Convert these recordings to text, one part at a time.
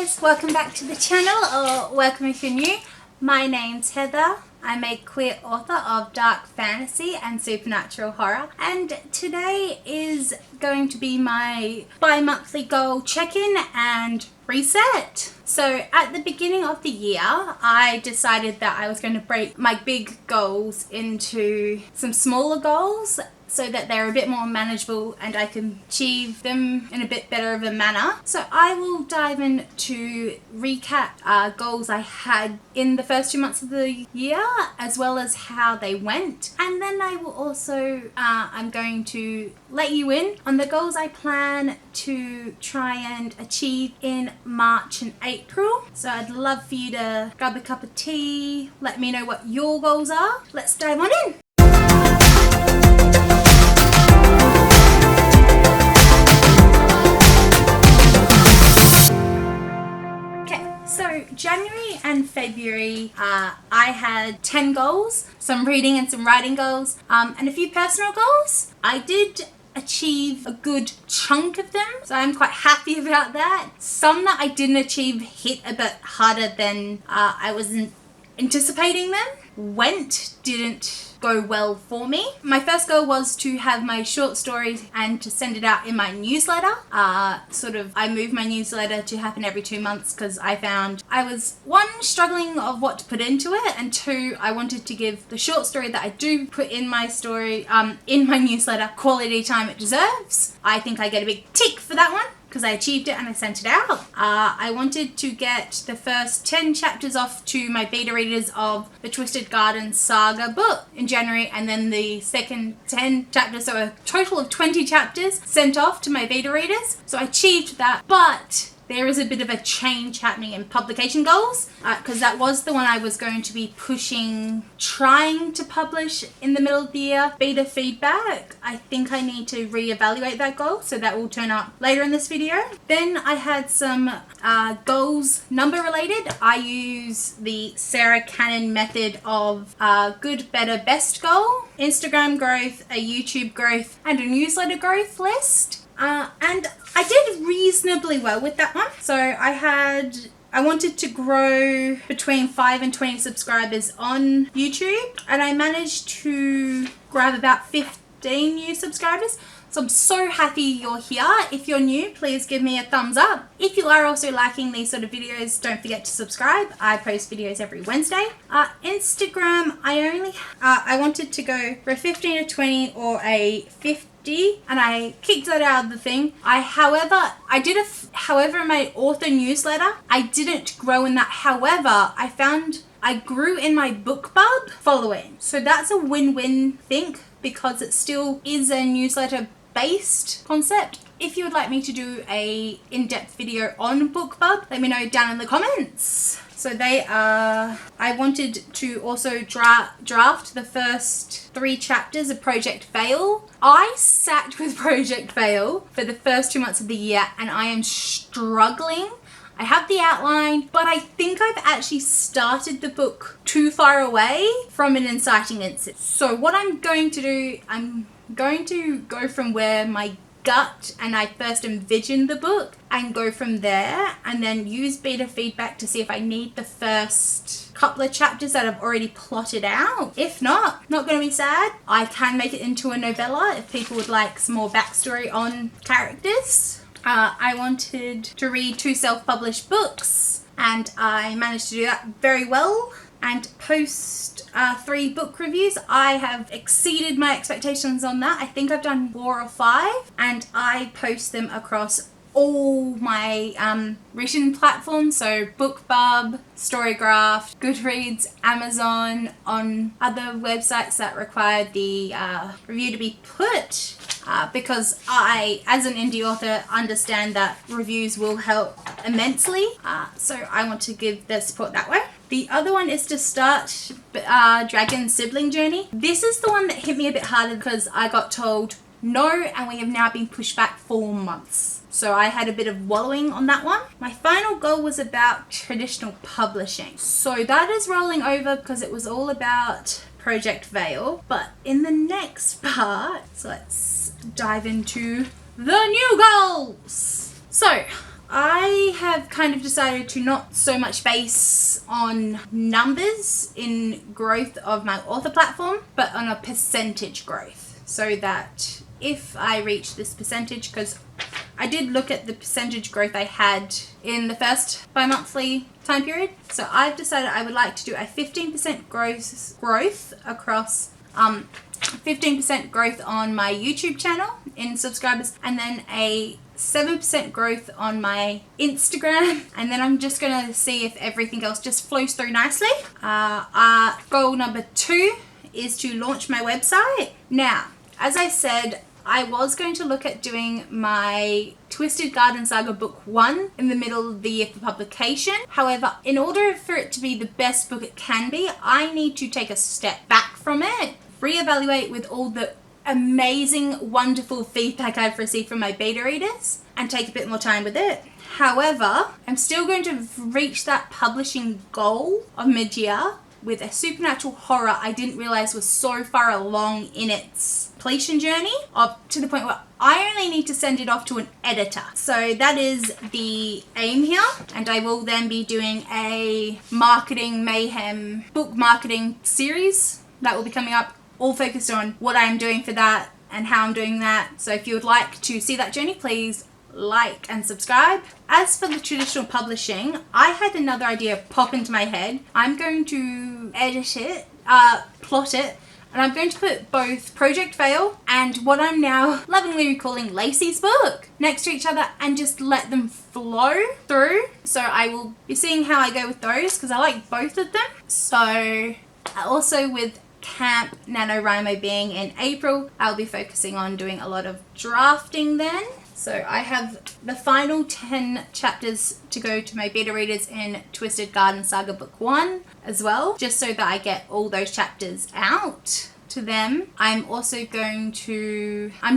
guys, welcome back to the channel, or welcome if you're new. My name's Heather. I'm a queer author of dark fantasy and supernatural horror, and today is going to be my bi-monthly goal check-in and reset. So at the beginning of the year, I decided that I was going to break my big goals into some smaller goals so that they're a bit more manageable and I can achieve them in a bit better of a manner. So I will dive into recap goals I had in the first 2 months of the year, as well as how they went. And then I will also, I'm going to let you in on the goals I plan to try and achieve in March and April. So I'd love for you to grab a cup of tea, let me know what your goals are. Let's dive on in. So January and February, I had 10 goals, some reading and some writing goals, and a few personal goals. I did achieve a good chunk of them, so I'm quite happy about that. Some that I didn't achieve hit a bit harder than I was anticipating them. Didn't go well for me. My first goal was to have my short stories and to send it out in my newsletter. I moved my newsletter to happen every 2 months because I found I was, one, struggling of what to put into it, and two, I wanted to give the short story that I do put in my story, in my newsletter, quality time it deserves. I think I get a big tick for that one, because I achieved it and I sent it out. I wanted to get the first 10 chapters off to my beta readers of the Twisted Garden Saga book in January, and then the second 10 chapters, so a total of 20 chapters sent off to my beta readers. So I achieved that, but there is a bit of a change happening in publication goals, because that was the one I was going to be pushing, trying to publish in the middle of the year. Beta feedback, I think I need to reevaluate that goal, so that will turn up later in this video. Then I had some goals number related. I use the Sarah Cannon method of good, better, best goal, Instagram growth, a YouTube growth, and a newsletter growth list. And I did reasonably well with that one. So I wanted to grow between 5 and 20 subscribers on YouTube, and I managed to grab about 15 new subscribers. So I'm so happy you're here. If you're new, please give me a thumbs up. If you are also liking these sort of videos, don't forget to subscribe. I post videos every Wednesday. Instagram, I wanted to go for a 15 to 20 or a 50. And I kicked that out of the thing. However, in my author newsletter, I didn't grow in that. However, I found I grew in my BookBub following. So that's a win-win thing, because it still is a newsletter based concept. If you would like me to do a in-depth video on BookBub, let me know down in the comments. So I wanted to also draft the first 3 chapters of Project Fail. I sat with Project Fail for the first 2 months of the year, and I am struggling. I have the outline, but I think I've actually started the book too far away from an inciting incident. So what I'm going to do, I'm going to go from where my gut and I first envisioned the book and go from there, and then use beta feedback to see if I need the first couple of chapters that I've already plotted out. If not going to be sad. I can make it into a novella if people would like some more backstory on characters. I wanted to read 2 self-published books, and I managed to do that very well, and post 3 book reviews. I have exceeded my expectations on that. I think I've done 4 or 5, and I post them across all my written platforms, so BookBub, Storygraph, Goodreads, Amazon, on other websites that require the review to be put, because I, as an indie author, understand that reviews will help immensely, so I want to give the support that way. The other one is to start Dragon's Sibling Journey. This is the one that hit me a bit harder because I got told no, and we have now been pushed back 4 months. So I had a bit of wallowing on that one. My final goal was about traditional publishing. So that is rolling over because it was all about Project Veil. But in the next part, so let's dive into the new goals. So I have kind of decided to not so much base on numbers in growth of my author platform, but on a percentage growth, so that if I reach this percentage, because I did look at the percentage growth I had in the first bi-monthly time period, so I've decided I would like to do a 15% growth across 15% growth on my YouTube channel in subscribers, and then a 7% growth on my Instagram, and then I'm just gonna see if everything else just flows through nicely. Goal number 2 is to launch my website. Now, as I said, I was going to look at doing my Twisted Garden Saga book 1 in the middle of the year for publication. However, in order for it to be the best book it can be, I need to take a step back from it, reevaluate with all the amazing, wonderful feedback I've received from my beta readers, and take a bit more time with it. However, I'm still going to reach that publishing goal of mid-year with a supernatural horror I didn't realize was so far along in its completion journey, to the point where I only need to send it off to an editor. So that is the aim here, and I will then be doing a marketing mayhem book marketing series that will be coming up, all focused on what I'm doing for that and how I'm doing that. So if you would like to see that journey, please like and subscribe. As for the traditional publishing, I had another idea pop into my head. I'm going to edit it, plot it, and I'm going to put both Project Fail and what I'm now lovingly calling Lacey's book next to each other and just let them flow through. So I will be seeing how I go with those, because I like both of them. So also with Camp NaNoWriMo being in April, I'll be focusing on doing a lot of drafting then. So I have the final 10 chapters to go to my beta readers in Twisted Garden Saga book 1 as well, just so that I get all those chapters out to them. I'm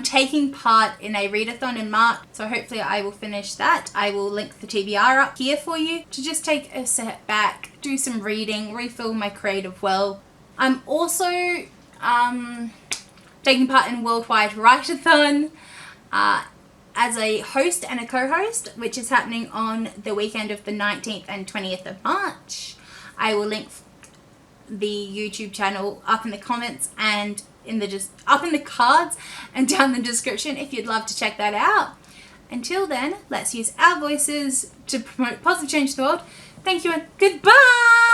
taking part in a readathon in March, so hopefully I will finish that. I will link the TBR up here for you to just take a step back, do some reading, refill my creative well. I'm also taking part in Worldwide Write-a-thon as a host and a co-host, which is happening on the weekend of the 19th and 20th of March. I will link the YouTube channel up in the comments and up in the cards and down the description if you'd love to check that out. Until then, let's use our voices to promote positive change to the world. Thank you and goodbye!